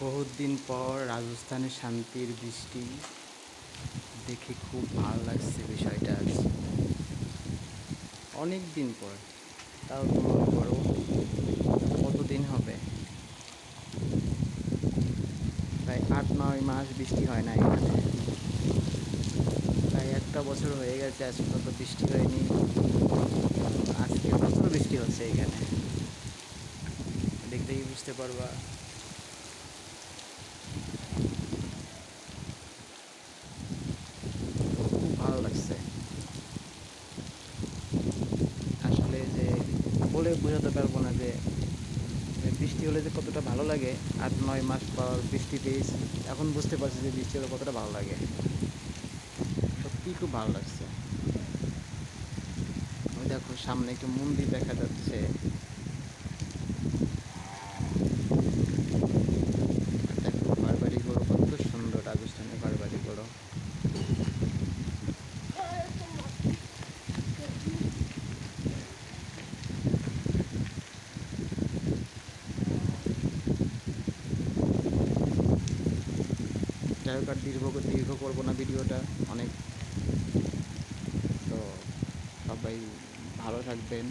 বহুত দিন পর রাজস্থানে শান্তির বৃষ্টি দেখে খুব ভালো লাগছে বিষয়টা আজ। অনেক দিন পর, তাও তো মনে করো কতদিন হবে, প্রায় 8-9 মাস বৃষ্টি হয় না এখানে। প্রায় একটা বছর হয়ে গেছে আজ পর্যন্ত বৃষ্টি হয়নি। আজকে প্রচুর বৃষ্টি হচ্ছে এখানে, দেখলেই বুঝতে পারবা। খুব ভালো লাগছে আসলে, যে বলে বোঝাতে পারবো না যে বৃষ্টি হলে যে কতটা ভালো লাগে। 8-9 মাস পর বৃষ্টি পেয়েছি, এখন বুঝতে পারছি যে বৃষ্টি হলে কতটা ভালো লাগে। সত্যিই খুব ভালো লাগছে। ওই দেখো সামনে একটা মন্দির দেখা যাচ্ছে। আর দেখো ঘরবাড়িগুলো কত সুন্দর, রাজস্থানের ঘরবাড়িগুলো। যাই হোক, আর দীর্ঘ করবো না ভিডিওটা অনেক। তো সবাই ভালো থাকবেন।